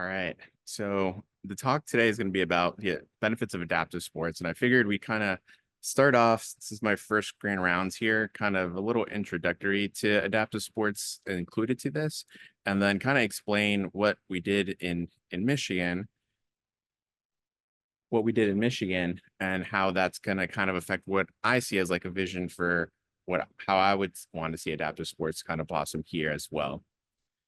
All right. So the talk today is going to be about the benefits of adaptive sports. And I figured we kind of start off, this is my first grand rounds here, kind of a little introductory to adaptive sports included to this, and then kind of explain what we did in Michigan and how that's going to kind of affect what I see as like a vision for how I would want to see adaptive sports kind of blossom here as well.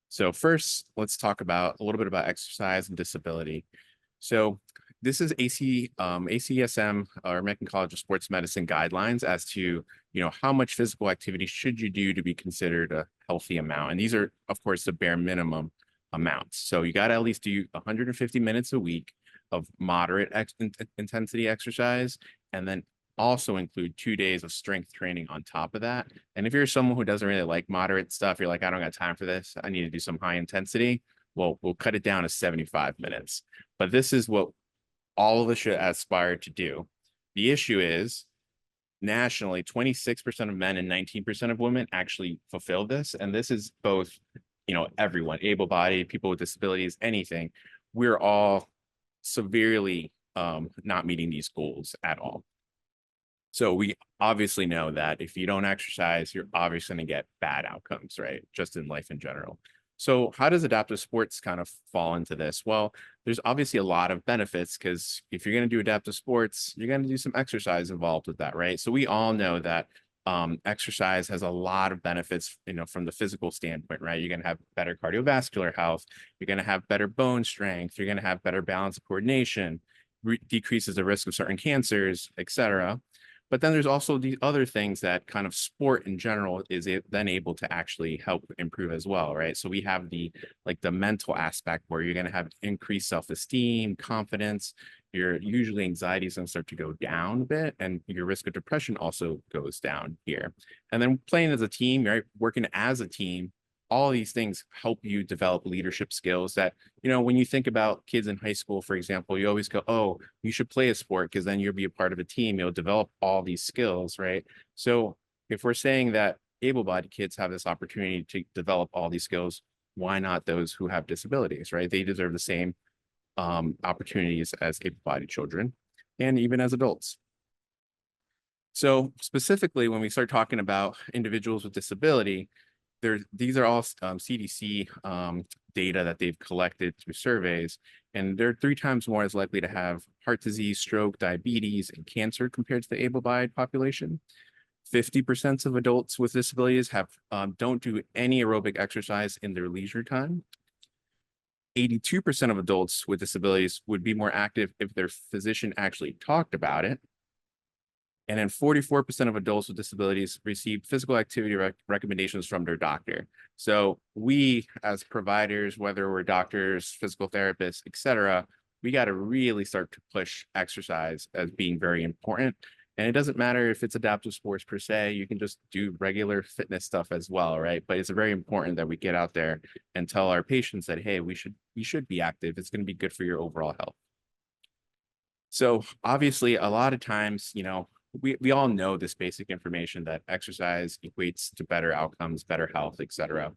So first, let's talk about a little bit about exercise and disability. So this is ACSM, or American College of Sports Medicine guidelines as to, how much physical activity should you do to be considered a healthy amount. And these are, of course, the bare minimum amounts. So you got to at least do 150 minutes a week of moderate intensity exercise, and then also include 2 days of strength training on top of that. And if you're someone who doesn't really like moderate stuff, you're like, I don't got time for this, I need to do some high intensity. Well, we'll cut it down to 75 minutes. But this is what all of us should aspire to do. The issue is nationally, 26% of men and 19% of women actually fulfill this. And this is both, everyone, able-bodied, people with disabilities, anything. We're all severely not meeting these goals at all. So we obviously know that if you don't exercise, you're obviously going to get bad outcomes, right? Just in life in general. So how does adaptive sports kind of fall into this? Well, there's obviously a lot of benefits because if you're going to do adaptive sports, you're going to do some exercise involved with that, right? So we all know that exercise has a lot of benefits, from the physical standpoint, right? You're going to have better cardiovascular health. You're going to have better bone strength. You're going to have better balance and coordination, decreases the risk of certain cancers, etc. But then there's also the other things that kind of sport in general is then able to actually help improve as well, right? So we have the mental aspect where you're going to have increased self-esteem, confidence. Your usually anxiety is going to start to go down a bit, and your risk of depression also goes down here. And then playing as a team, right? Working as a team, all of these things help you develop leadership skills that, when you think about kids in high school, for example, you always go, oh, you should play a sport because then you'll be a part of a team. You'll develop all these skills, right? So if we're saying that able-bodied kids have this opportunity to develop all these skills, why not those who have disabilities, right? They deserve the same opportunities as able-bodied children and even as adults. So specifically, when we start talking about individuals with disability, these are all CDC data that they've collected through surveys, and they're 3 times more as likely to have heart disease, stroke, diabetes, and cancer compared to the able-bodied population. 50% of adults with disabilities don't do any aerobic exercise in their leisure time. 82% of adults with disabilities would be more active if their physician actually talked about it. And then 44% of adults with disabilities receive physical activity recommendations from their doctor. So we, as providers, whether we're doctors, physical therapists, etc., we got to really start to push exercise as being very important. And it doesn't matter if it's adaptive sports per se, you can just do regular fitness stuff as well, right? But it's very important that we get out there and tell our patients that, hey, we should be active. It's going to be good for your overall health. So obviously, a lot of times, we all know this basic information that exercise equates to better outcomes, better health, etc.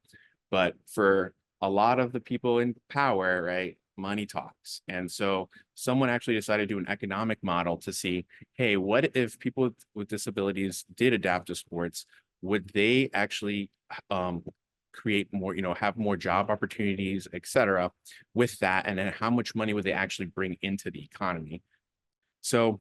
But for a lot of the people in power, right, money talks. And so someone actually decided to do an economic model to see, hey, what if people with disabilities did adaptive sports? Would they actually create more, have more job opportunities, etc. with that? And then how much money would they actually bring into the economy? So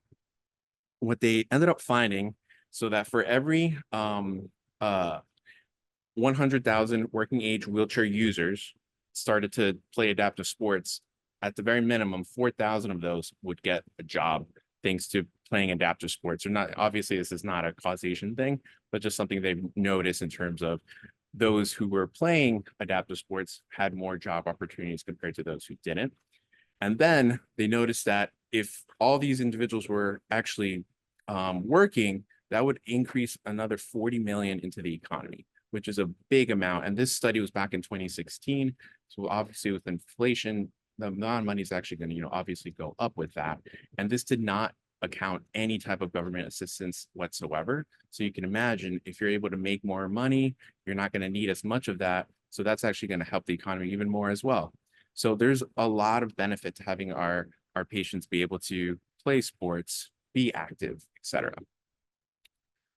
what they ended up finding, so that for every 100,000 working age wheelchair users started to play adaptive sports, at the very minimum, 4,000 of those would get a job thanks to playing adaptive sports. Or not, obviously, this is not a causation thing, but just something they've noticed in terms of those who were playing adaptive sports had more job opportunities compared to those who didn't. And then they noticed that if all these individuals were actually working, that would increase another 40 million into the economy, which is a big amount. And this study was back in 2016. So obviously with inflation, the amount of money is actually going to, obviously go up with that. And this did not account any type of government assistance whatsoever. So you can imagine if you're able to make more money, you're not going to need as much of that. So that's actually going to help the economy even more as well. So there's a lot of benefit to having our patients be able to play sports, be active, etc.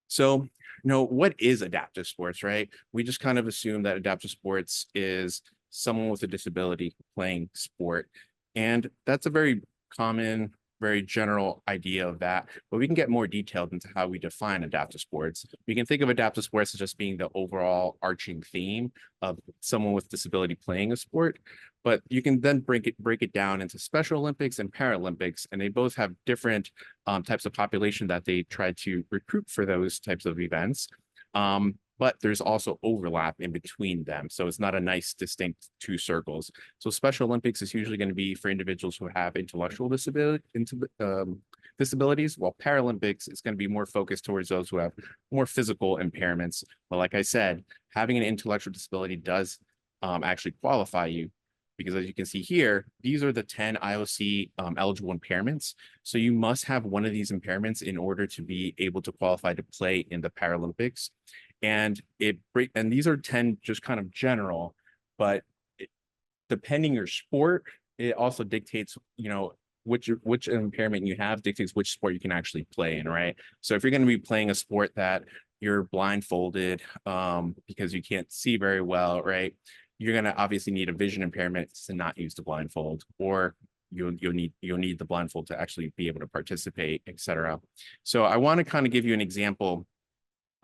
So, what is adaptive sports, right? We just kind of assume that adaptive sports is someone with a disability playing sport. And that's a very common, very general idea of that. But we can get more detailed into how we define adaptive sports. We can think of adaptive sports as just being the overall arching theme of someone with disability playing a sport. But you can then break it down into Special Olympics and Paralympics, and they both have different types of population that they try to recruit for those types of events. But there's also overlap in between them. So it's not a nice distinct two circles. So Special Olympics is usually going to be for individuals who have intellectual disabilities, while Paralympics is going to be more focused towards those who have more physical impairments. But like I said, having an intellectual disability does actually qualify you, because as you can see here, these are the 10 IOC eligible impairments. So you must have one of these impairments in order to be able to qualify to play in the Paralympics. And these are 10 just kind of general, but depending your sport, it also dictates, which impairment you have dictates which sport you can actually play in, right? So if you're going to be playing a sport that you're blindfolded because you can't see very well, right? You're going to obviously need a vision impairment to not use the blindfold, or you'll need the blindfold to actually be able to participate, etc. So I want to kind of give you an example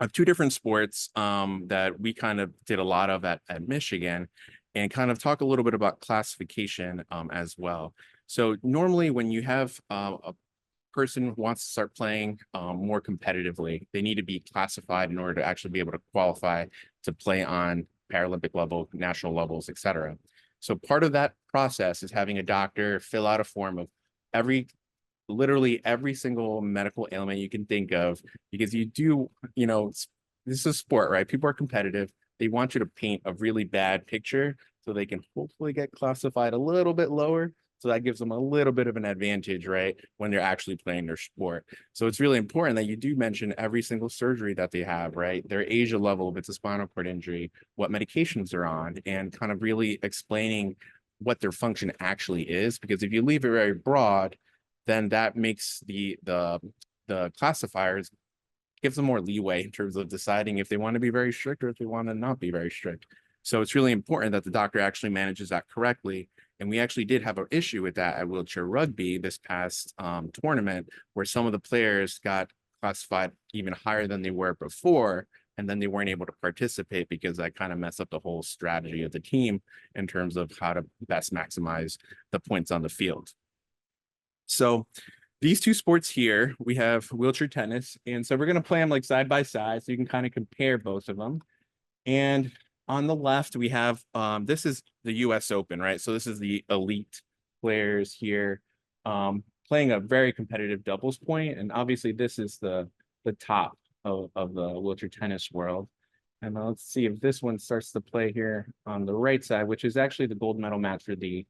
of two different sports that we kind of did a lot of at Michigan, and kind of talk a little bit about classification as well. So normally when you have a person who wants to start playing more competitively, they need to be classified in order to actually be able to qualify to play on Paralympic level, national levels, etc. So part of that process is having a doctor fill out a form of literally every single medical ailment you can think of, because this is a sport, right? People are competitive. They want you to paint a really bad picture so they can hopefully get classified a little bit lower. So that gives them a little bit of an advantage, right, when they're actually playing their sport. So it's really important that you do mention every single surgery that they have, right? Their ASIA level, if it's a spinal cord injury, what medications they're on, and kind of really explaining what their function actually is. Because if you leave it very broad, then that makes the classifiers, gives them more leeway in terms of deciding if they want to be very strict or if they want to not be very strict. So it's really important that the doctor actually manages that correctly. And we actually did have an issue with that at wheelchair rugby this past tournament, where some of the players got classified even higher than they were before, and then they weren't able to participate because that kind of messed up the whole strategy of the team in terms of how to best maximize the points on the field. So these two sports here, we have wheelchair tennis. And so we're going to play them like side by side so you can kind of compare both of them. And on the left, we have, this is the US Open, right? So this is the elite players here playing a very competitive doubles point. And obviously this is the top of the wheelchair tennis world. And let's see if this one starts to play here on the right side, which is actually the gold medal match for the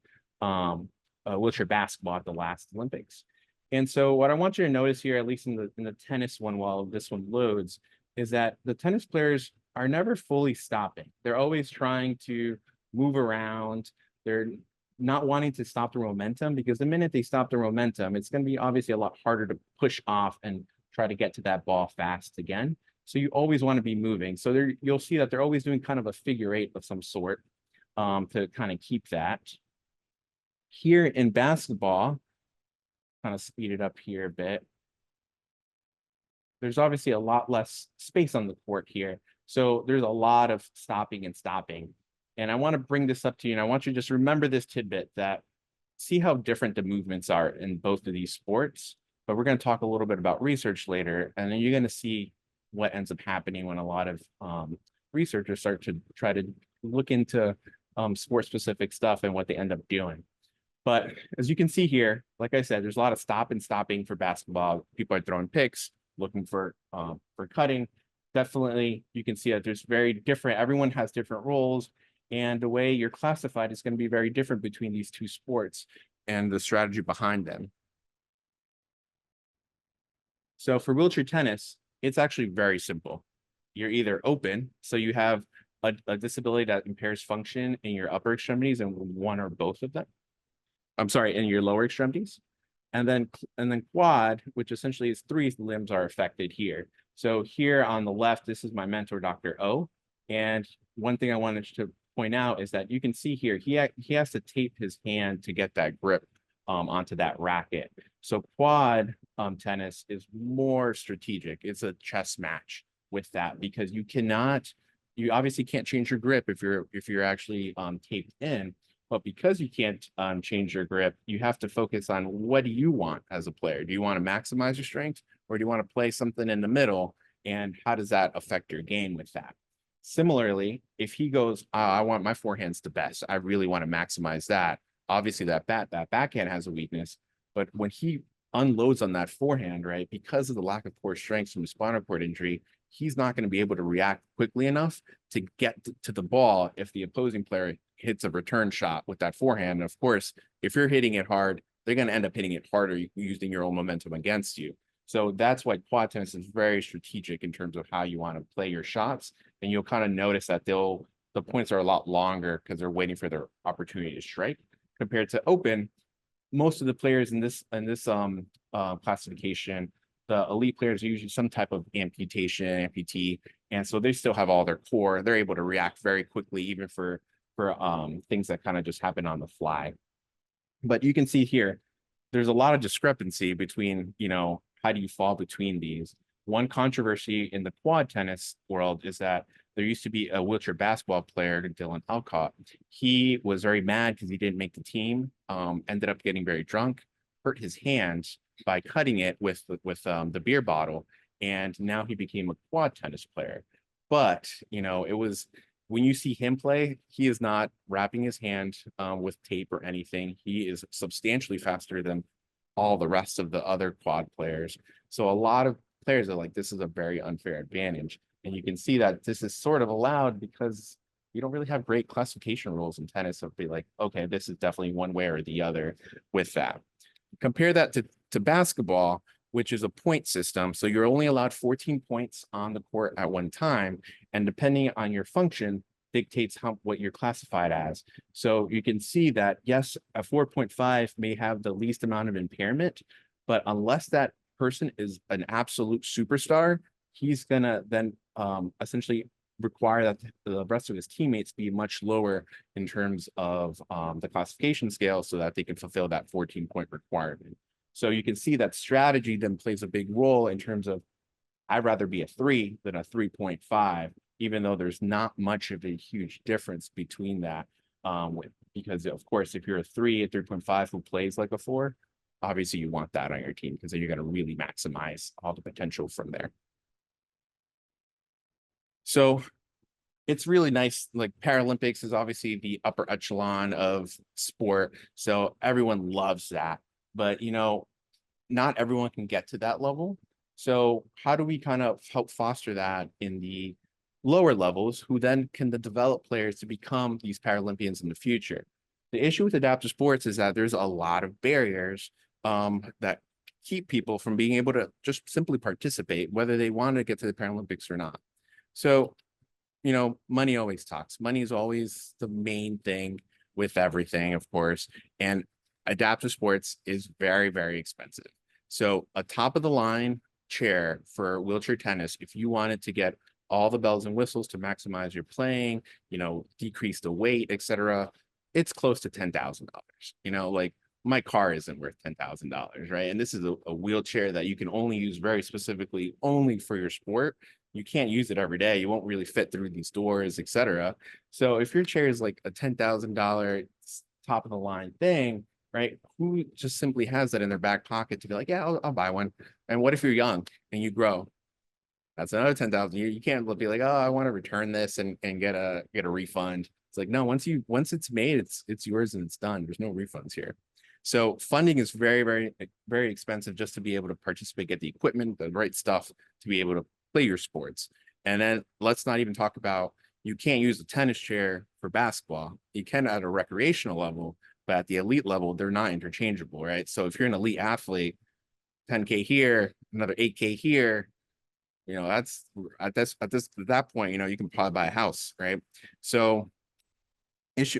wheelchair basketball at the last Olympics. And so what I want you to notice here, at least in the tennis one, while this one loads, is that the tennis players are never fully stopping. They're always trying to move around. They're not wanting to stop their momentum, because the minute they stop their momentum, it's going to be obviously a lot harder to push off and try to get to that ball fast again. So you always want to be moving. So you'll see that they're always doing kind of a figure eight of some sort to kind of keep that. Here in basketball, kind of speed it up here a bit. There's obviously a lot less space on the court here. So there's a lot of stopping and stopping. And I want to bring this up to you, and I want you to just remember this tidbit, that see how different the movements are in both of these sports. But we're going to talk a little bit about research later, and then you're going to see what ends up happening when a lot of researchers start to try to look into sport-specific stuff and what they end up doing. But as you can see here, like I said, there's a lot of stop and stopping for basketball. People are throwing picks, looking for cutting. Definitely, you can see that there's very different, everyone has different roles, and the way you're classified is going to be very different between these two sports and the strategy behind them. So for wheelchair tennis, it's actually very simple. You're either open, so you have a disability that impairs function in your upper extremities and one or both of them. I'm sorry, in your lower extremities. And then quad, which essentially is 3 limbs are affected here. So here on the left, this is my mentor, Dr. O. And one thing I wanted to point out is that you can see here, he has to tape his hand to get that grip onto that racket. So quad tennis is more strategic. It's a chess match with that, because you obviously can't change your grip if you're actually taped in. But because you can't change your grip, you have to focus on what do you want as a player? Do you want to maximize your strength, or do you want to play something in the middle? And how does that affect your game with that? Similarly, if he goes, I want my forehands the best, I really want to maximize that. Obviously, that backhand has a weakness, but when he unloads on that forehand, right, because of the lack of core strength from the spinal cord injury, he's not going to be able to react quickly enough to get to the ball if the opposing player hits a return shot with that forehand. And of course, if you're hitting it hard, they're going to end up hitting it harder using your own momentum against you. So that's why quad tennis is very strategic in terms of how you want to play your shots. And you'll kind of notice that the points are a lot longer because they're waiting for their opportunity to strike, compared to open. Most of the players in this classification, the elite players are usually some type of amputee, and so they still have all their core. They're able to react very quickly, even for things that kind of just happen on the fly. But you can see here, there's a lot of discrepancy between, how do you fall between these? One controversy in the quad tennis world is that there used to be a wheelchair basketball player, Dylan Alcott. He was very mad because he didn't make the team, ended up getting very drunk, hurt his hand by cutting it with the beer bottle, and now he became a quad tennis player. But it was, when you see him play, he is not wrapping his hand with tape or anything. He is substantially faster than all the rest of the other quad players. So a lot of players are like, this is a very unfair advantage. And you can see that this is sort of allowed because you don't really have great classification rules in tennis of be like, okay, this is definitely one way or the other with that. Compare that to basketball, which is a point system. So you're only allowed 14 points on the court at one time. And depending on your function, dictates what you're classified as. So you can see that, yes, a 4.5 may have the least amount of impairment, but unless that person is an absolute superstar, he's gonna then essentially require that the rest of his teammates be much lower in terms of the classification scale so that they can fulfill that 14-point requirement. So you can see that strategy then plays a big role in terms of, I'd rather be a 3 than a 3.5, even though there's not much of a huge difference between that. Because of course, if you're a 3 at 3.5 who plays like a 4, obviously you want that on your team because then you're going to really maximize all the potential from there. So it's really nice. Like Paralympics is obviously the upper echelon of sport. So everyone loves that. But, not everyone can get to that level. So how do we kind of help foster that in the lower levels, who then can develop players to become these Paralympians in the future? The issue with adaptive sports is that there's a lot of barriers that keep people from being able to just simply participate, whether they want to get to the Paralympics or not. So, money always talks. Money is always the main thing with everything, of course. And adaptive sports is very, very expensive. So a top of the line chair for wheelchair tennis, if you wanted to get all the bells and whistles to maximize your playing, decrease the weight, etc., it's close to $10,000. Like my car isn't worth $10,000, right? And this is a wheelchair that you can only use very specifically only for your sport. You can't use it every day. You won't really fit through these doors, etc. So if your chair is like a $10,000 top of the line thing, right? Who just simply has that in their back pocket to be like, yeah, I'll buy one. And what if you're young and you grow? That's another 10,000. You can't be like, oh, I want to return this and get a refund. It's like, no, once it's made, it's yours and it's done. There's no refunds here. So funding is very, very, very expensive just to be able to participate, get the equipment, the right stuff to be able to play your sports. And then let's not even talk about, you can't use a tennis chair for basketball. You can at a recreational level, but at the elite level, they're not interchangeable, right? So if you're an elite athlete, 10K here, another 8K here, that's at that point, you can probably buy a house, right? So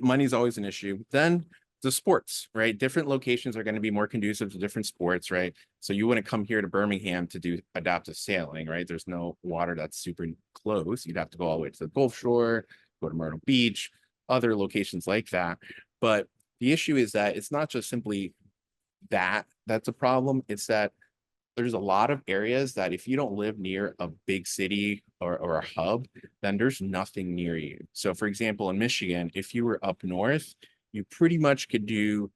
money is always an issue. Then the sports, right? Different locations are going to be more conducive to different sports, right? So you wouldn't come here to Birmingham to do adaptive sailing, right? There's no water that's super close. You'd have to go all the way to the Gulf Shore, go to Myrtle Beach, other locations like that. But the issue is that it's not just simply that's a problem. It's that there's a lot of areas that if you don't live near a big city or a hub, then there's nothing near you. So for example, in Michigan, if you were up north, you pretty much could do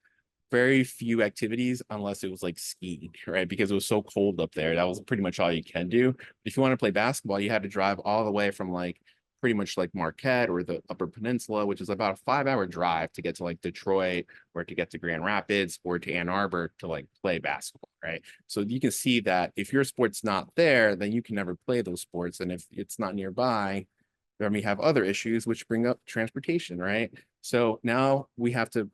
very few activities unless it was like skiing, right? Because it was so cold up there. That was pretty much all you can do. If you want to play basketball, you had to drive all the way from like pretty much like Marquette or the Upper Peninsula, which is about a 5-hour drive to get to like Detroit or to get to Grand Rapids or to Ann Arbor to like play basketball, right? So you can see that if your sport's not there, then you can never play those sports. And if it's not nearby, then we have other issues which bring up transportation, right? So now we have to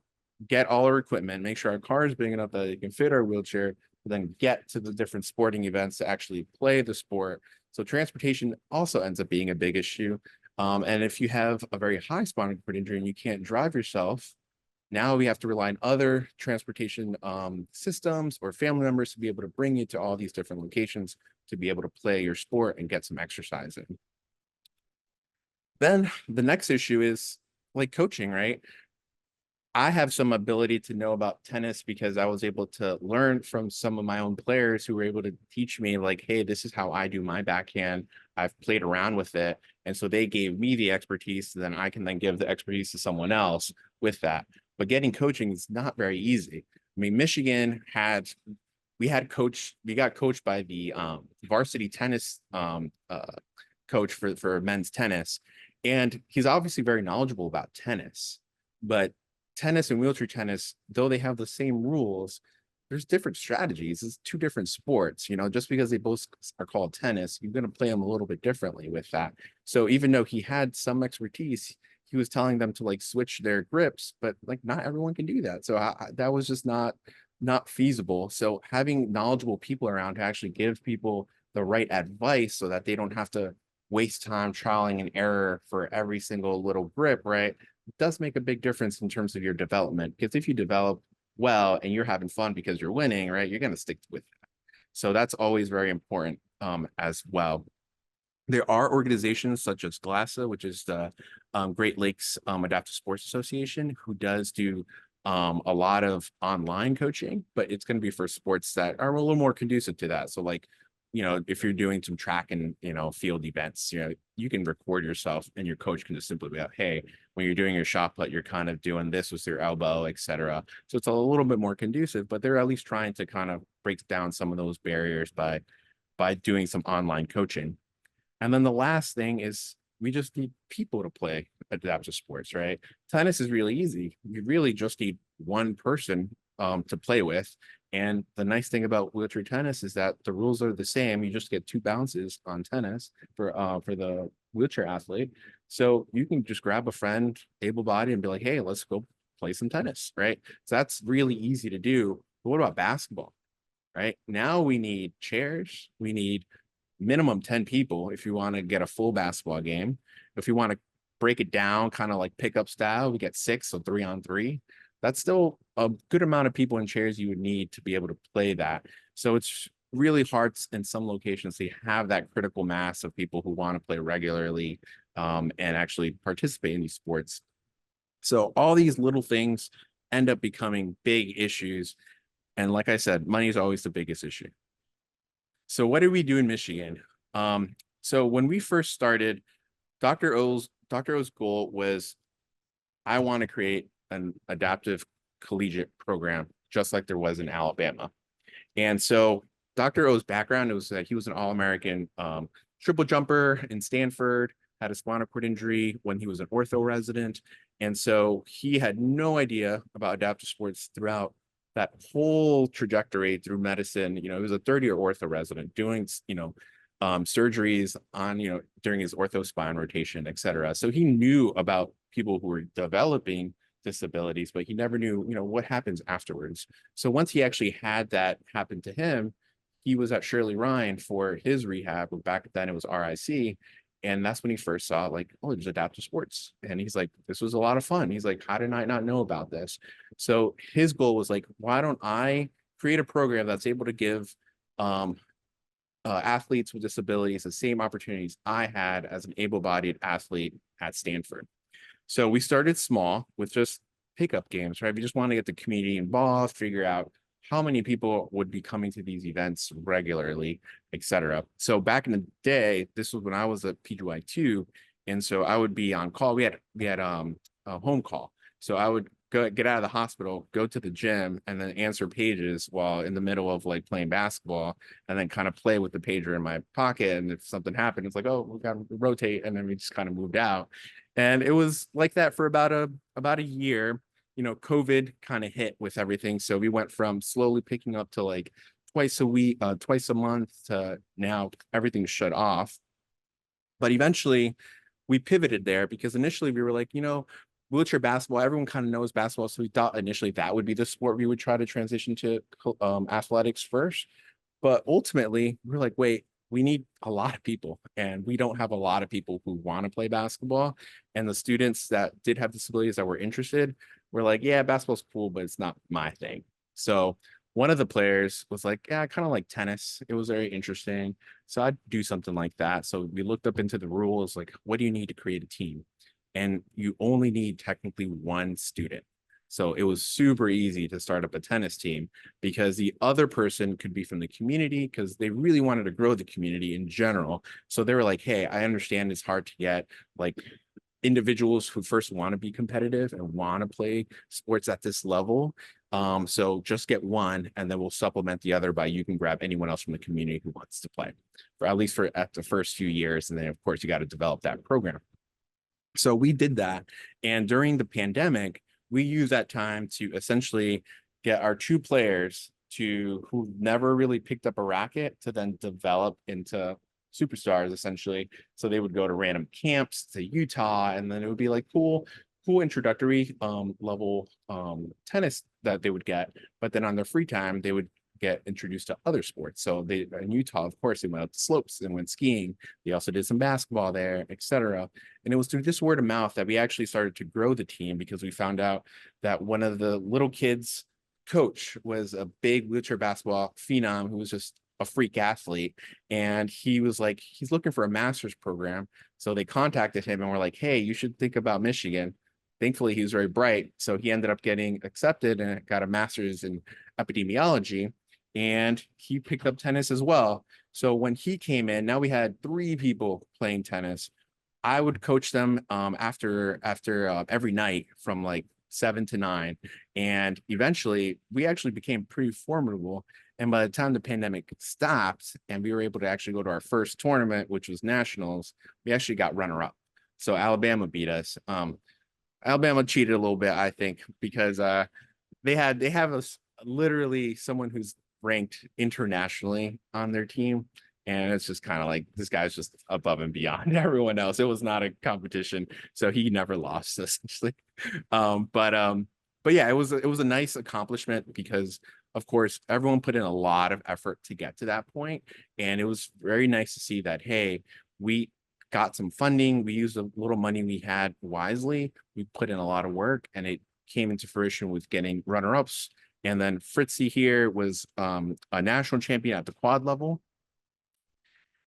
get all our equipment, make sure our car is big enough that it can fit our wheelchair, then get to the different sporting events to actually play the sport. So transportation also ends up being a big issue. And if you have a very high spinal cord injury and you can't drive yourself, now we have to rely on other transportation systems or family members to be able to bring you to all these different locations to be able to play your sport and get some exercise in. Then the next issue is like coaching, right? I have some ability to know about tennis because I was able to learn from some of my own players who were able to teach me like, hey, this is how I do my backhand. I've played around with it. And so they gave me the expertise, then I can then give the expertise to someone else with that. But getting coaching is not very easy. I mean, Michigan we got coached by the varsity tennis coach for men's tennis. And he's obviously very knowledgeable about tennis, but tennis and wheelchair tennis, though they have the same rules, there's different strategies. It's two different sports, just because they both are called tennis, you're going to play them a little bit differently with that. So even though he had some expertise, he was telling them to like switch their grips, but like not everyone can do that. So that was just not feasible. So having knowledgeable people around to actually give people the right advice so that they don't have to waste time trialing and error for every single little grip, right? It does make a big difference in terms of your development, because if you develop well and you're having fun because you're winning, right, you're going to stick with that. So that's always very important as well. There are organizations such as GLASA, which is the Great Lakes Adaptive Sports Association, who does do a lot of online coaching, but it's going to be for sports that are a little more conducive to that. So like, if you're doing some track and, field events, you can record yourself and your coach can just simply be like, hey, when you're doing your shot put, you're kind of doing this with your elbow, etc. So it's a little bit more conducive, but they're at least trying to kind of break down some of those barriers by doing some online coaching. And then the last thing is we just need people to play adaptive sports, right? Tennis is really easy. You really just need one person to play with. And the nice thing about wheelchair tennis is that the rules are the same. You just get 2 bounces on tennis for the wheelchair athlete. So you can just grab a friend, able-bodied, and be like, hey, let's go play some tennis, right? So that's really easy to do. But what about basketball, right? Now we need chairs. We need minimum 10 people if you want to get a full basketball game. If you want to break it down kind of like pickup style, we get 6, so 3-on-3. That's still a good amount of people in chairs you would need to be able to play that. So it's really hard in some locations to have that critical mass of people who want to play regularly and actually participate in these sports. So all these little things end up becoming big issues. And like I said, money is always the biggest issue. So what did we do in Michigan? So when we first started, Dr. O's goal was, I want to create an adaptive collegiate program, just like there was in Alabama. And so Dr. O's background was that he was an All-American triple jumper in Stanford, had a spinal cord injury when he was an ortho resident. And so he had no idea about adaptive sports throughout that whole trajectory through medicine. He was a 30-year ortho resident doing, surgeries on, during his ortho spine rotation, et cetera. So he knew about people who were developing disabilities, but he never knew, what happens afterwards. So once he actually had that happen to him, he was at Shirley Ryan for his rehab, or back then it was RIC. And that's when he first saw like, oh, there's adaptive sports. And he's like, this was a lot of fun. He's like, how did I not know about this? So his goal was like, why don't I create a program that's able to give athletes with disabilities the same opportunities I had as an able-bodied athlete at Stanford. So we started small with just pickup games, right? We just want to get the community involved, figure out how many people would be coming to these events regularly, etc. So back in the day, this was when I was at PGY2, and so I would be on call. We had a home call, so I would get out of the hospital, go to the gym, and then answer pages while in the middle of like playing basketball, and then kind of play with the pager in my pocket. And if something happened, it's like, oh, we got to rotate, and then we just kind of moved out. And it was like that for about a year. You know, COVID kind of hit with everything. So we went from slowly picking up to like twice a week, twice a month, to now everything's shut off. But eventually we pivoted there because initially we were like, you know, wheelchair basketball, everyone kind of knows basketball. So we thought initially that would be the sport we would try to transition to athletics first. But ultimately, we're like, wait, we need a lot of people, and we don't have a lot of people who want to play basketball. And the students that did have disabilities that were interested were like, yeah, basketball's cool, but it's not my thing. So one of the players was like, yeah, I kind of like tennis. It was very interesting. So I'd do something like that. So we looked up into the rules, like, what do you need to create a team? And you only need technically one student. So it was super easy to start up a tennis team because the other person could be from the community, because they really wanted to grow the community in general. So they were like, hey, I understand it's hard to get like individuals who first want to be competitive and want to play sports at this level. So just get one, and then we'll supplement the other by you can grab anyone else from the community who wants to play, for at least for at the first few years. And then of course you got to develop that program. So we did that. And during the pandemic, we used that time to essentially get our two players who never really picked up a racket to then develop into superstars, essentially. So they would go to random camps to Utah, and then it would be like cool introductory level tennis that they would get. But then on their free time, they would get introduced to other sports. So they in Utah, of course, they went up the slopes and went skiing. They also did some basketball there, etc. And it was through this word of mouth that we actually started to grow the team, because we found out that one of the little kids' coach was a big wheelchair basketball phenom who was just a freak athlete. And he was like, he's looking for a master's program. So they contacted him and were like, hey, you should think about Michigan. Thankfully, he was very bright. So he ended up getting accepted and got a master's in epidemiology. And he picked up tennis as well. So when he came in, now we had 3 people playing tennis. I would coach them after every night from like 7 to 9. And eventually we actually became pretty formidable. And by the time the pandemic stopped and we were able to actually go to our first tournament, which was nationals, we actually got runner-up. So Alabama beat us. Alabama cheated a little bit, I think, because they have literally someone who's ranked internationally on their team. And it's just kind of like, this guy's just above and beyond everyone else. It was not a competition. So he never lost, essentially. But yeah, it was a nice accomplishment because, of course, everyone put in a lot of effort to get to that point. And it was very nice to see that, hey, we got some funding. We used a little money we had wisely. We put in a lot of work, and it came into fruition with getting runner-ups. And then Fritzy here was a national champion at the quad level.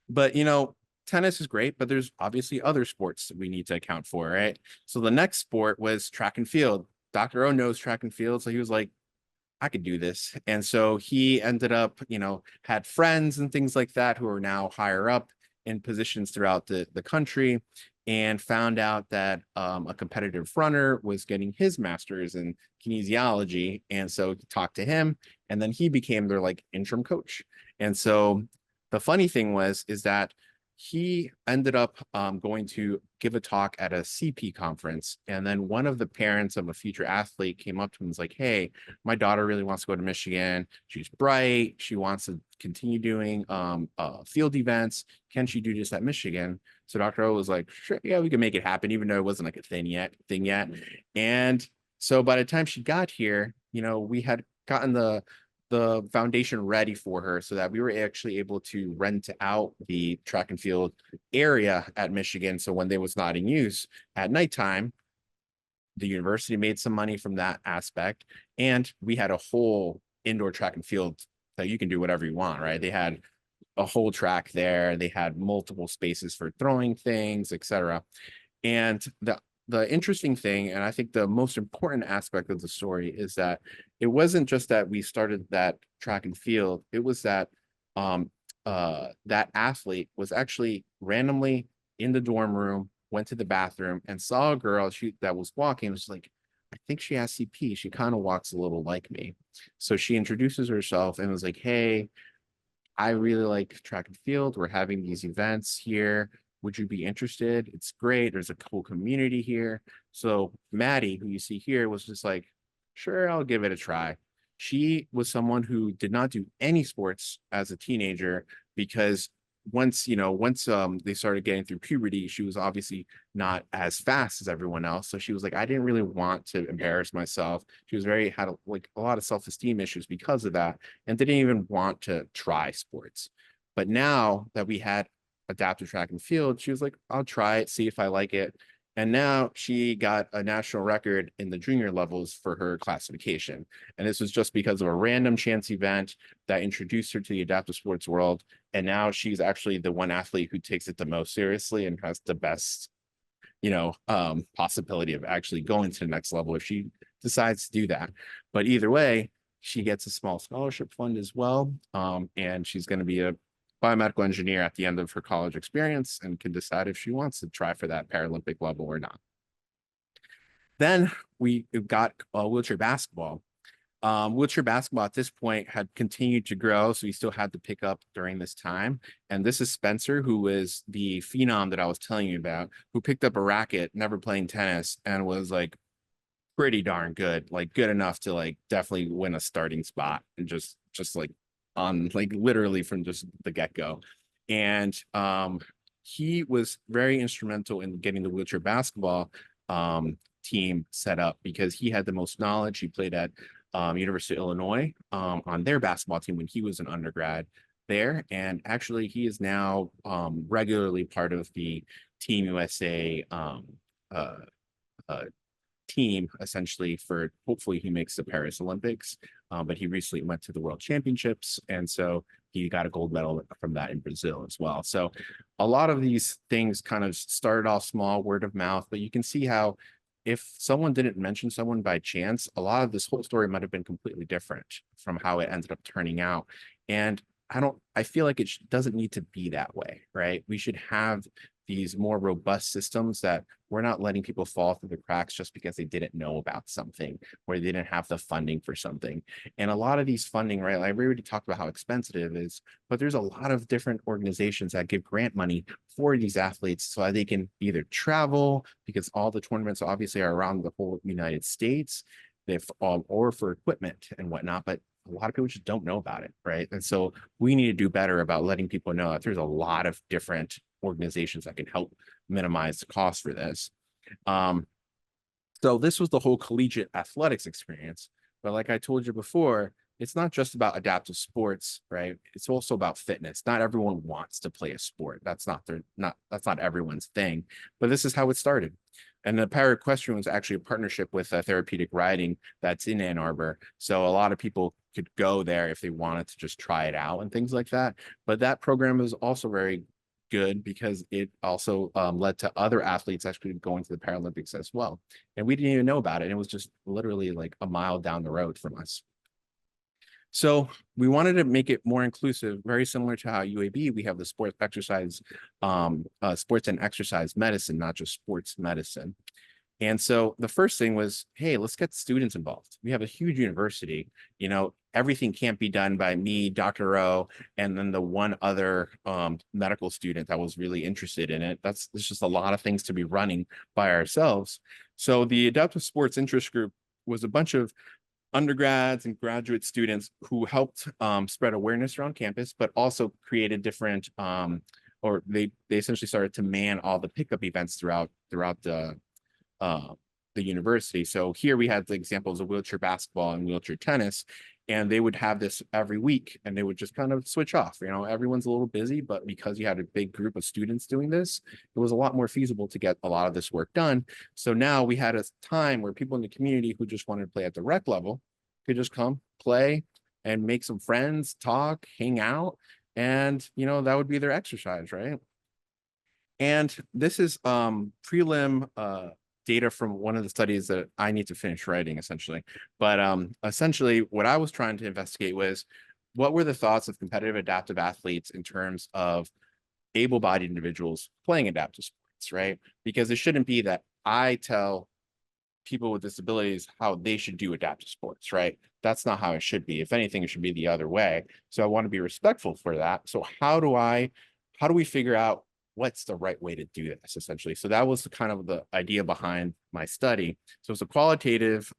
But, you know, tennis is great, but there's obviously other sports that we need to account for, right? So the next sport was track and field. Dr. O knows track and field. So he was like, I could do this. And so he ended up, you know, had friends and things like that who are now higher up in positions throughout the country, and found out that a competitive runner was getting his master's in kinesiology. And so talked to him, and then he became their like interim coach. And so the funny thing is that he ended up going to give a talk at a CP conference. And then one of the parents of a future athlete came up to him and was like, hey, my daughter really wants to go to Michigan. She's bright. She wants to continue doing field events. Can she do this at Michigan? So Dr. O was like, sure, yeah, we can make it happen, even though it wasn't like a thing yet. And so by the time she got here, you know, we had gotten the the foundation ready for her so that we were actually able to rent out the track and field area at Michigan. So when they was not in use at nighttime, the university made some money from that aspect. And we had a whole indoor track and field that you can do whatever you want, right? They had a whole track there. They had multiple spaces for throwing things, etc. And the interesting thing, and I think the most important aspect of the story, is that it wasn't just that we started that track and field. It was that that athlete was actually randomly in the dorm room, went to the bathroom, and saw a girl that was walking. Was like, I think she has CP. She kind of walks a little like me. So she introduces herself and was like, hey, I really like track and field. We're having these events here. Would you be interested? It's great. There's a cool community here. So Maddie, who you see here, was just like, sure, I'll give it a try. She was someone who did not do any sports as a teenager because once they started getting through puberty, she was obviously not as fast as everyone else. So she was like, I didn't really want to embarrass myself. She was had a lot of self-esteem issues because of that, and didn't even want to try sports. But now that we had adaptive track and field, she was like, I'll try it, see if I like it. And now she got a national record in the junior levels for her classification. And this was just because of a random chance event that introduced her to the adaptive sports world. And now she's actually the one athlete who takes it the most seriously and has the best, possibility of actually going to the next level if she decides to do that. But either way, she gets a small scholarship fund as well. And she's going to be a biomedical engineer at the end of her college experience and can decide if she wants to try for that Paralympic level or not. Then we got wheelchair basketball. Wheelchair basketball at this point had continued to grow, so we still had to pick up during this time. And this is Spencer, who is the phenom that I was telling you about, who picked up a racket, never playing tennis, and was like pretty darn good, like good enough to like definitely win a starting spot and just like on like literally from just the get-go. And he was very instrumental in getting the wheelchair basketball team set up because he had the most knowledge. He played at University of Illinois on their basketball team when he was an undergrad there. And actually he is now regularly part of the Team USA team, essentially, for hopefully he makes the Paris Olympics. But he recently went to the World Championships, and so he got a gold medal from that in Brazil as well. So a lot of these things kind of started off small, word of mouth, but you can see how if someone didn't mention someone by chance, a lot of this whole story might have been completely different from how it ended up turning out. And I feel like it doesn't need to be that way, right? We should have these more robust systems that we're not letting people fall through the cracks just because they didn't know about something or they didn't have the funding for something. And a lot of these funding, right? Like we already talked about how expensive it is, but there's a lot of different organizations that give grant money for these athletes so that they can either travel, because all the tournaments obviously are around the whole United States, or for equipment and whatnot. But a lot of people just don't know about it, right? And so we need to do better about letting people know that there's a lot of different organizations that can help minimize the cost for this. So this was the whole collegiate athletics experience. But like I told you before, it's not just about adaptive sports, right? It's also about fitness. Not everyone wants to play a sport. That's not everyone's thing. But this is how it started. And the Para-Equestrian was actually a partnership with Therapeutic Riding that's in Ann Arbor. So a lot of people could go there if they wanted to just try it out and things like that. But that program was also very good because it also led to other athletes actually going to the Paralympics as well. And we didn't even know about it. And it was just literally like a mile down the road from us. So we wanted to make it more inclusive, very similar to how UAB, we have the sports and exercise medicine, not just sports medicine. And so the first thing was, hey, let's get students involved. We have a huge university, everything can't be done by me, Dr. O, and then the one other medical student that was really interested in it. There's just a lot of things to be running by ourselves. So the Adaptive Sports Interest Group was a bunch of undergrads and graduate students who helped spread awareness around campus, but also created different, or they essentially started to man all the pickup events throughout the university. So here we had the examples of wheelchair basketball and wheelchair tennis. And they would have this every week and they would just kind of switch off. Everyone's a little busy, but because you had a big group of students doing this, it was a lot more feasible to get a lot of this work done. So now we had a time where people in the community who just wanted to play at the rec level could just come play and make some friends, talk, hang out, and that would be their exercise, right? And this is prelim data from one of the studies that I need to finish writing, essentially. But essentially, what I was trying to investigate was what were the thoughts of competitive adaptive athletes in terms of able-bodied individuals playing adaptive sports, right? Because it shouldn't be that I tell people with disabilities how they should do adaptive sports, right? That's not how it should be. If anything, it should be the other way. So I want to be respectful for that. So how do we figure out what's the right way to do this, essentially? So that was kind of the idea behind my study. So it's a qualitative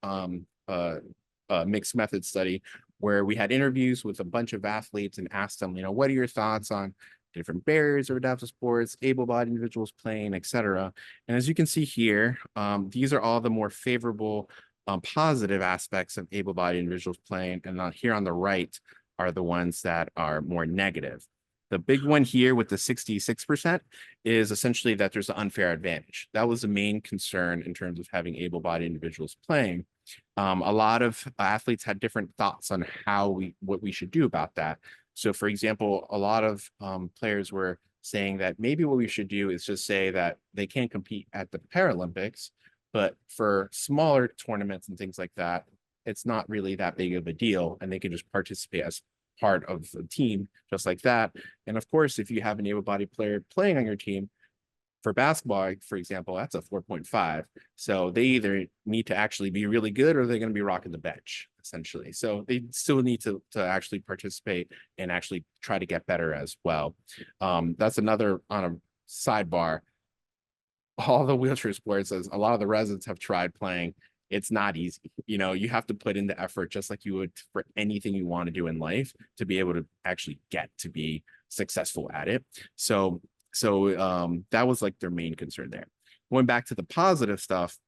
mixed method study where we had interviews with a bunch of athletes and asked them, what are your thoughts on different barriers of adaptive sports, able-bodied individuals playing, etc. And as you can see here, these are all the more favorable positive aspects of able-bodied individuals playing, and here on the right are the ones that are more negative. The big one here with the 66% is essentially that there's an unfair advantage. That was the main concern in terms of having able-bodied individuals playing. A lot of athletes had different thoughts on what we should do about that. So for example, a lot of players were saying that maybe what we should do is just say that they can't compete at the Paralympics, but for smaller tournaments and things like that, it's not really that big of a deal, and they can just participate as part of the team just like that. And of course, if you have an able-bodied player playing on your team, for basketball, for example, that's a 4.5. So they either need to actually be really good or they're going to be rocking the bench, essentially. So they still need to actually participate and actually try to get better as well. That's another on a sidebar. All the wheelchair sports, as a lot of the residents have tried playing, it's not easy. You have to put in the effort just like you would for anything you want to do in life to be able to actually get to be successful at it. So that was like their main concern there. Going back to the positive stuff.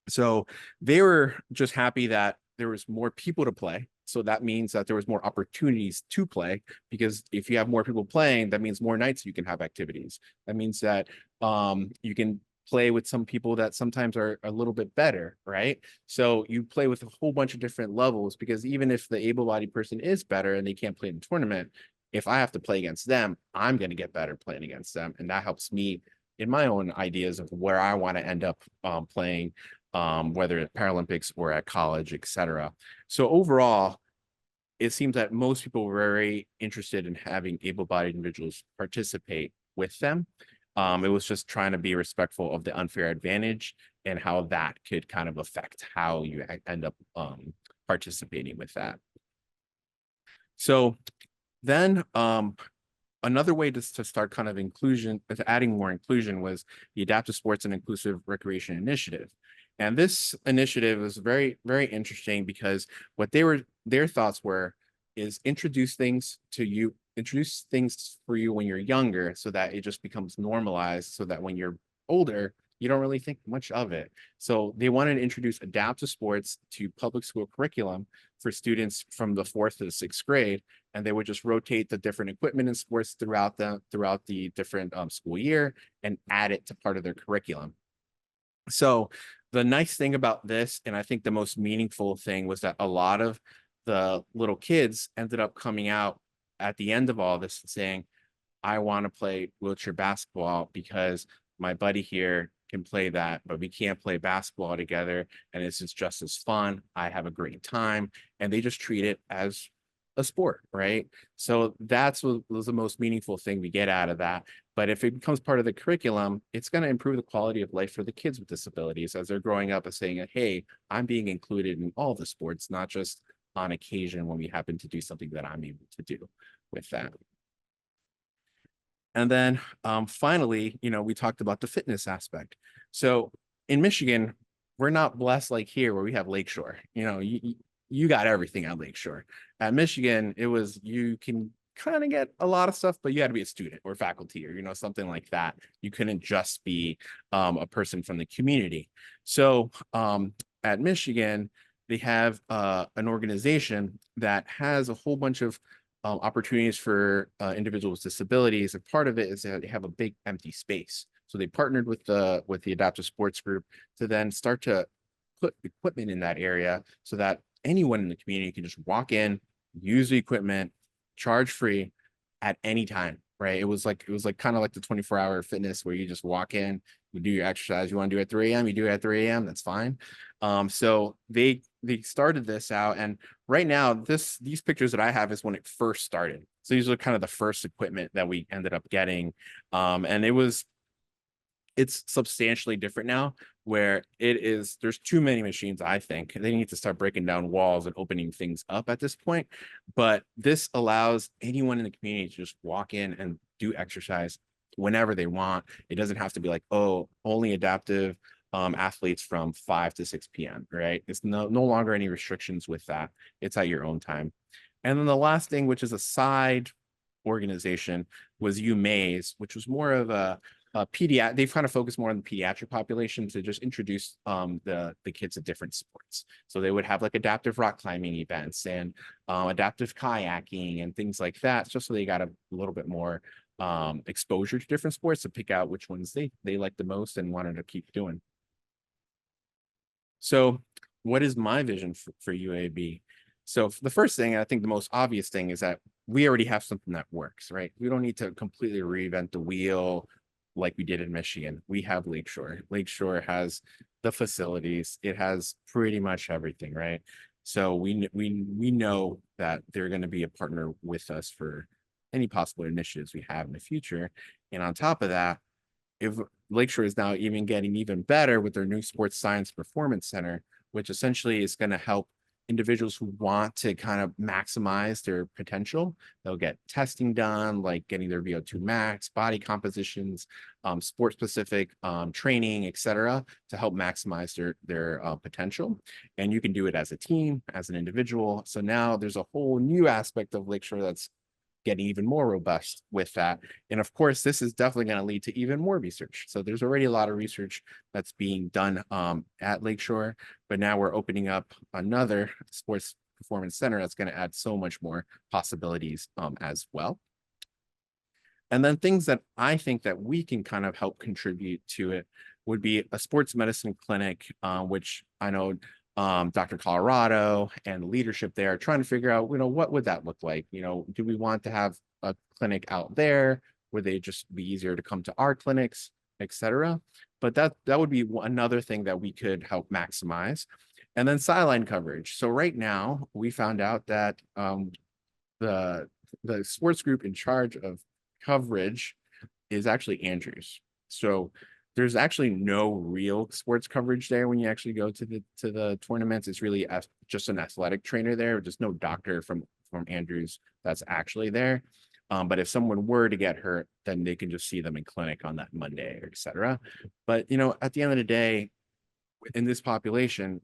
So they were just happy that there was more people to play. So that means that there was more opportunities to play, because if you have more people playing, that means more nights you can have activities. That means that you can play with some people that sometimes are a little bit better, right? So you play with a whole bunch of different levels, because even if the able-bodied person is better and they can't play in the tournament, if I have to play against them, I'm going to get better playing against them. And that helps me in my own ideas of where I want to end up playing, whether at Paralympics or at college, etc. So overall, it seems that most people were very interested in having able-bodied individuals participate with them. It was just trying to be respectful of the unfair advantage and how that could kind of affect how you end up participating with that. So then another way to start kind of adding more inclusion, was the Adaptive Sports and Inclusive Recreation Initiative. And this initiative was very, very interesting, because what their thoughts is introduce things for you when you're younger, so that it just becomes normalized, so that when you're older, you don't really think much of it. So they wanted to introduce adaptive sports to public school curriculum for students from the 4th to the 6th grade. And they would just rotate the different equipment and sports throughout the different school year and add it to part of their curriculum. So the nice thing about this, and I think the most meaningful thing, was that a lot of the little kids ended up coming out at the end of all this saying, I want to play wheelchair basketball because my buddy here can play that, but we can't play basketball together. And this is just as fun. I have a great time. And they just treat it as a sport, right? So that's what was the most meaningful thing we get out of that. But if it becomes part of the curriculum, it's going to improve the quality of life for the kids with disabilities as they're growing up and saying, hey, I'm being included in all the sports, not just on occasion when we happen to do something that I'm able to do with that. And then finally, we talked about the fitness aspect. So in Michigan, we're not blessed like here where we have Lakeshore. You got everything at Lakeshore. At Michigan, you can kind of get a lot of stuff, but you had to be a student or faculty or something like that. You couldn't just be a person from the community. So at Michigan, they have an organization that has a whole bunch of opportunities for individuals with disabilities. And part of it is that they have a big empty space. So they partnered with the Adaptive Sports Group to then start to put equipment in that area so that anyone in the community can just walk in, use the equipment, charge free at any time, right? It was like kind of like the 24-hour fitness where you just walk in, you do your exercise. You want to do it at 3 a.m., you do it at 3 a.m., that's fine. So they started this out, and right now these pictures that I have is when it first started. So these are kind of the first equipment that we ended up getting. And it's substantially different now, where there's too many machines. I think they need to start breaking down walls and opening things up at this point. But this allows anyone in the community to just walk in and do exercise whenever they want. It doesn't have to be like, oh, only adaptive athletes from 5 to 6 p.m. Right? It's no longer any restrictions with that. It's at your own time. And then the last thing, which is a side organization, was UMAs, which was more of a pediatric. They've kind of focused more on the pediatric population to just introduce the kids to different sports. So they would have like adaptive rock climbing events and adaptive kayaking and things like that, just so they got a little bit more exposure to different sports to pick out which ones they like the most and wanted to keep doing. So what is my vision for UAB? So the first thing, I think the most obvious thing, is that we already have something that works, right? We don't need to completely reinvent the wheel like we did in Michigan. We have Lakeshore. Lakeshore has the facilities. It has pretty much everything, right? So we know that they're going to be a partner with us for any possible initiatives we have in the future. And on top of that, if Lakeshore is now even getting even better with their new Sports Science Performance Center, which essentially is going to help individuals who want to kind of maximize their potential. They'll get testing done, like getting their VO2 max, body compositions, sport specific training, etc., to help maximize their potential. And you can do it as a team, as an individual. So now there's a whole new aspect of Lakeshore that's getting even more robust with that. And of course, this is definitely going to lead to even more research. So there's already a lot of research that's being done at Lakeshore, but now we're opening up another sports performance center that's going to add so much more possibilities as well. And then things that I think that we can kind of help contribute to it would be a sports medicine clinic, which I know Dr. Colorado and the leadership there are trying to figure out, what would that look like? Do we want to have a clinic out there? Would they just be easier to come to our clinics, etc.? But that would be another thing that we could help maximize. And then sideline coverage. So right now, we found out that the sports group in charge of coverage is actually Andrews. So there's actually no real sports coverage there when you actually go to the tournaments. It's really just an athletic trainer there, just no doctor from Andrews that's actually there. But if someone were to get hurt, then they can just see them in clinic on that Monday, etc. But at the end of the day, in this population,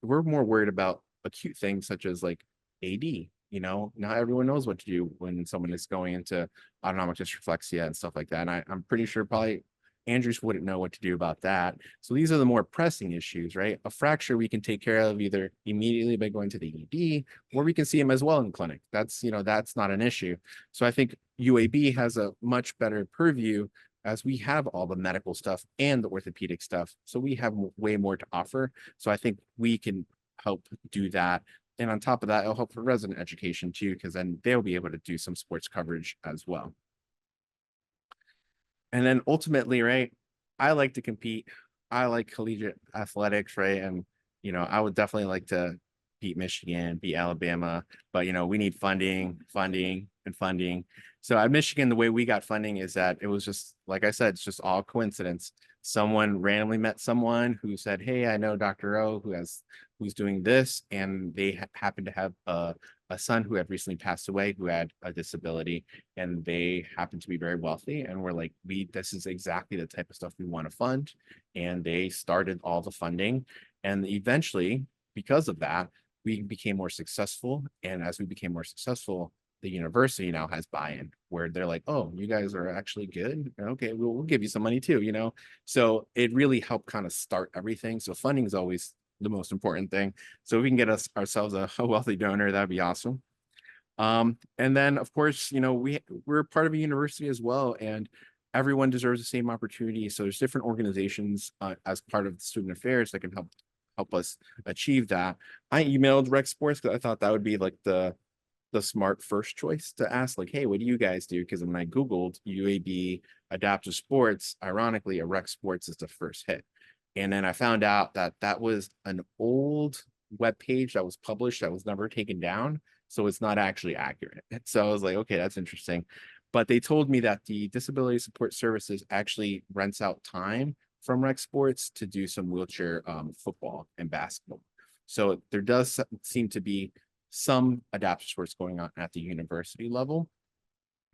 we're more worried about acute things such as like AD. Not everyone knows what to do when someone is going into autonomic dysreflexia and stuff like that. And I'm pretty sure probably Andrews wouldn't know what to do about that. So these are the more pressing issues, right? A fracture we can take care of either immediately by going to the ED, or we can see him as well in clinic. That's not an issue. So I think UAB has a much better purview, as we have all the medical stuff and the orthopedic stuff. So we have way more to offer. So I think we can help do that. And on top of that, it'll help for resident education too, because then they'll be able to do some sports coverage as well. And then ultimately, right, I like to compete. I like collegiate athletics, right? And, I would definitely like to beat Michigan, beat Alabama, but, we need funding. So at Michigan, the way we got funding is that it was just, like I said, it's just all coincidence. Someone randomly met someone who said, hey, I know Dr. O who's doing this. And they happened to have a son who had recently passed away, who had a disability, and they happened to be very wealthy. And we're like, this is exactly the type of stuff we want to fund. And they started all the funding. And eventually, because of that, we became more successful. And as we became more successful, the university now has buy-in, where they're like, oh, you guys are actually good. Okay, we'll give you some money too, So it really helped kind of start everything. So funding is always the most important thing. So if we can get ourselves a wealthy donor, that'd be awesome. And then of course, we're part of a university as well, and everyone deserves the same opportunity. So there's different organizations as part of the student affairs that can help us achieve that. I emailed Rec Sports because I thought that would be like the smart first choice to ask, like, hey, what do you guys do? Because when I Googled UAB Adaptive Sports, ironically, a Rec Sports is the first hit. And then I found out that that was an old web page that was published that was never taken down. So it's not actually accurate. So I was like, okay, that's interesting. But they told me that the Disability Support Services actually rents out time from Rec Sports to do some wheelchair football and basketball. So there does seem to be some adaptive sports going on at the university level,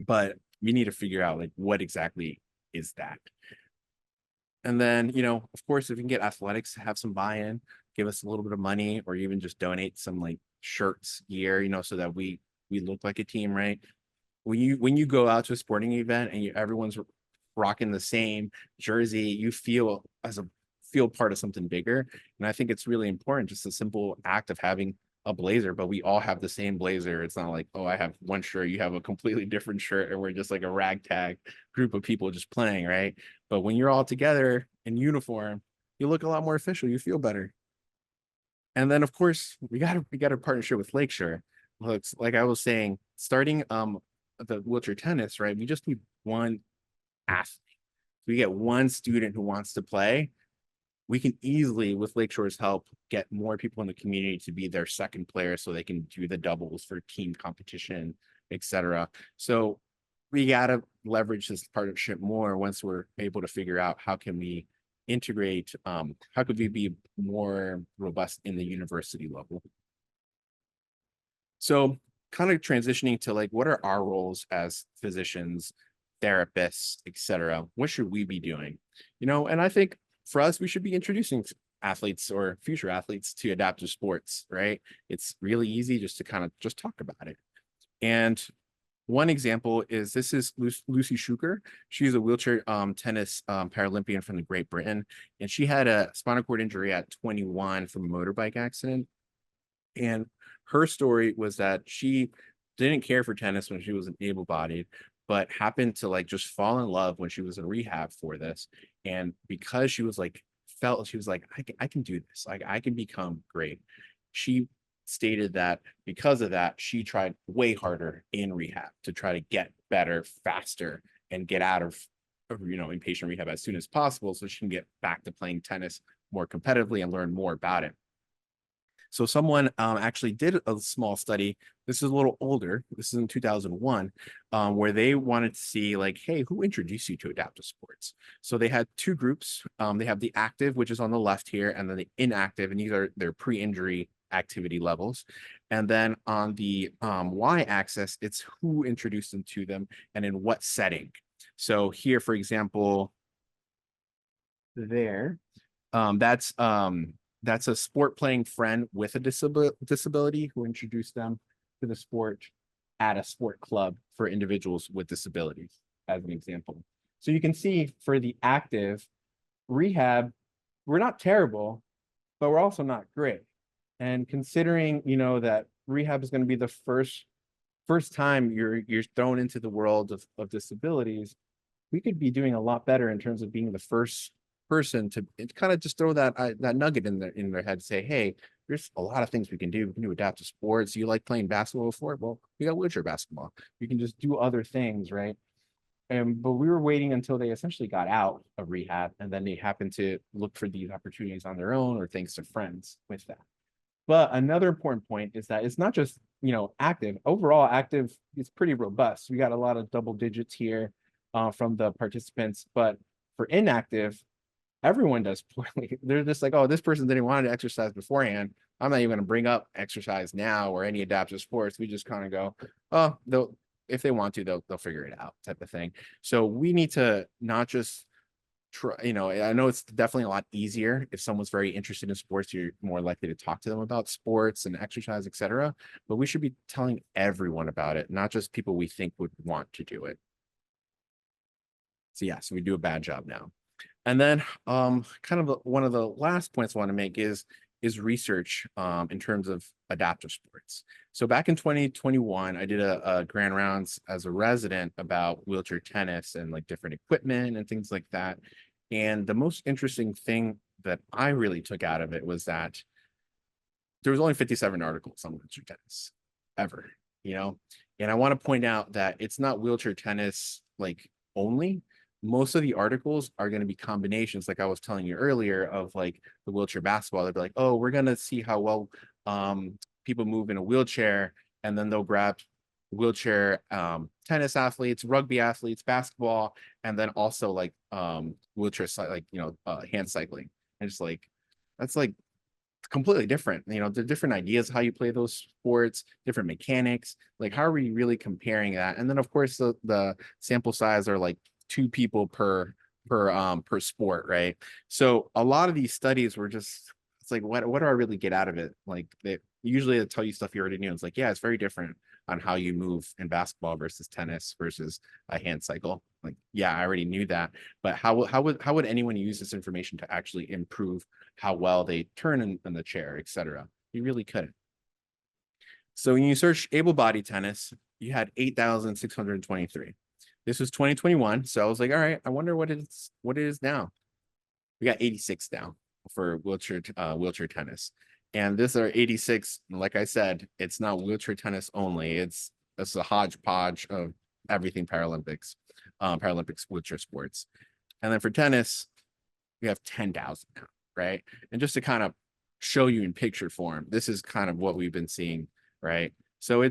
but we need to figure out like what exactly is that. And then, of course, if we can get athletics to have some buy-in, give us a little bit of money, or even just donate some like shirts, gear, so that we look like a team, right? When you go out to a sporting event and everyone's rocking the same jersey, you feel part of something bigger. And I think it's really important, just a simple act of having a blazer, but we all have the same blazer. It's not like, oh, I have one shirt, you have a completely different shirt, and we're just like a ragtag group of people just playing, right? But when you're all together in uniform, you look a lot more official, you feel better. And then of course we got a partnership with Lakeshore. Looks like I was saying, starting the wheelchair tennis, right? We just need one athlete. We get one student who wants to play. We can easily, with Lakeshore's help, get more people in the community to be their second player so they can do the doubles for team competition, etc. So we got to leverage this partnership more once we're able to figure out how can we integrate, how could we be more robust in the university level. So kind of transitioning to like, what are our roles as physicians, therapists, etc.? What should we be doing? And I think for us, we should be introducing athletes or future athletes to adaptive sports, right? It's really easy just to kind of just talk about it. And one example is Lucy Schuker. She's a wheelchair tennis Paralympian from the Great Britain, and she had a spinal cord injury at 21 from a motorbike accident. And her story was that she didn't care for tennis when she was an able-bodied, but happened to like just fall in love when she was in rehab for this. And because she was like, I can do this. Like I can become great. She stated that because of that, she tried way harder in rehab to try to get better faster and get out of inpatient rehab as soon as possible so she can get back to playing tennis more competitively and learn more about it. So someone actually did a small study. This is a little older. This is in 2001, where they wanted to see like, hey, who introduced you to adaptive sports? So they had two groups. They have the active, which is on the left here, and then the inactive, and these are their pre-injury activity levels. And then on the y-axis, it's who introduced them to them and in what setting. So here, for example, that's a sport playing friend with a disability who introduced them to the sport at a sport club for individuals with disabilities, as an example. So you can see for the active rehab, we're not terrible, but we're also not great. And considering, that rehab is going to be the first time you're thrown into the world of disabilities, we could be doing a lot better in terms of being the first person to kind of just throw that nugget in their head, say, hey, there's a lot of things we can do. We can do adaptive sports. You like playing basketball before? Well, we got wheelchair basketball. You can just do other things, right? But we were waiting until they essentially got out of rehab, and then they happened to look for these opportunities on their own or thanks to friends with that. But another important point is that it's not just, active. Overall, active is pretty robust. We got a lot of double digits here from the participants, but for inactive, everyone does poorly. They're just like, oh, this person didn't want to exercise beforehand. I'm not even going to bring up exercise now or any adaptive sports. We just kind of go, oh, if they want to, they'll figure it out, type of thing. So we need to not just try, I know it's definitely a lot easier if someone's very interested in sports. You're more likely to talk to them about sports and exercise, etc. But we should be telling everyone about it, not just people we think would want to do it. So yeah, so we do a bad job now. And then kind of one of the last points I want to make is is research in terms of adaptive sports. So back in 2021, I did a grand rounds as a resident about wheelchair tennis and like different equipment and things like that. And the most interesting thing that I really took out of it was that there was only 57 articles on wheelchair tennis ever, and I want to point out that it's not wheelchair tennis like only. Most of the articles are going to be combinations, like I was telling you earlier, of like the wheelchair basketball. They'll be like, oh, we're going to see how well people move in a wheelchair, and then they'll grab wheelchair tennis athletes, rugby athletes, basketball, and then also like wheelchair hand cycling. And just like that's like completely different. The different ideas how you play those sports, different mechanics. Like, how are we really comparing that? And then of course the sample size are like 2 people per sport, right? So a lot of these studies were just, it's like, what do I really get out of it? Like, they usually tell you stuff you already knew. It's like, yeah, it's very different on how you move in basketball versus tennis versus a hand cycle. Like, yeah, I already knew that, but how would anyone use this information to actually improve how well they turn in the chair, etc.? You really couldn't. So when you search able-bodied tennis, you had 8,623. This was 2021. So I was like, all right, I wonder what it is now. We got 86 now for wheelchair tennis. And this are 86, like I said, it's not wheelchair tennis only. It's a hodgepodge of everything Paralympics wheelchair sports. And then for tennis, we have 10,000 now, right? And just to kind of show you in picture form, this is kind of what we've been seeing, right? So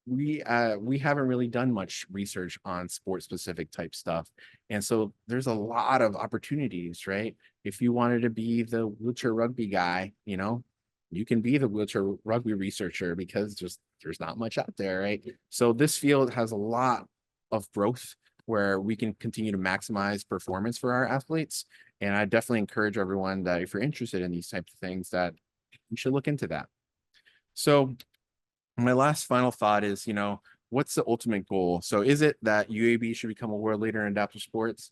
we haven't really done much research on sport specific type stuff. And so there's a lot of opportunities, right? If you wanted to be the wheelchair rugby guy, you can be the wheelchair rugby researcher, because there's not much out there, right? So this field has a lot of growth where we can continue to maximize performance for our athletes. And I definitely encourage everyone that if you're interested in these types of things, that you should look into that. So my last final thought is, what's the ultimate goal? So is it that UAB should become a world leader in adaptive sports?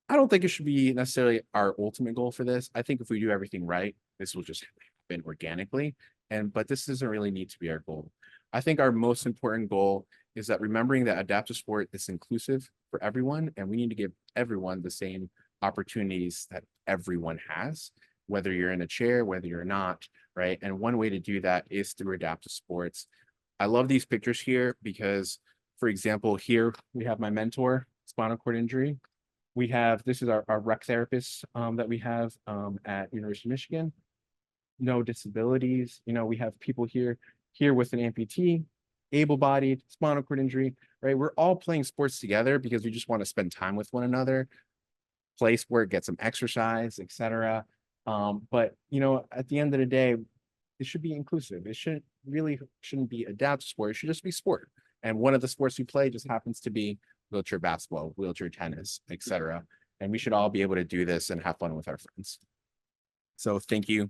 I don't think it should be necessarily our ultimate goal for this. I think if we do everything right, this will just happen organically. But this doesn't really need to be our goal. I think our most important goal is that remembering that adaptive sport is inclusive for everyone, and we need to give everyone the same opportunities that everyone has, whether you're in a chair, whether you're not, right? And one way to do that is through adaptive sports. I love these pictures here because, for example, here we have my mentor, spinal cord injury. This is our rec therapist that we have at University of Michigan. No disabilities. We have people here with an amputee, able-bodied, spinal cord injury, right? We're all playing sports together because we just want to spend time with one another, play sport, get some exercise, etc. But at the end of the day, it should be inclusive. It shouldn't be adaptive sport. It should just be sport. And one of the sports we play just happens to be wheelchair basketball, wheelchair tennis, etc. And we should all be able to do this and have fun with our friends. So thank you.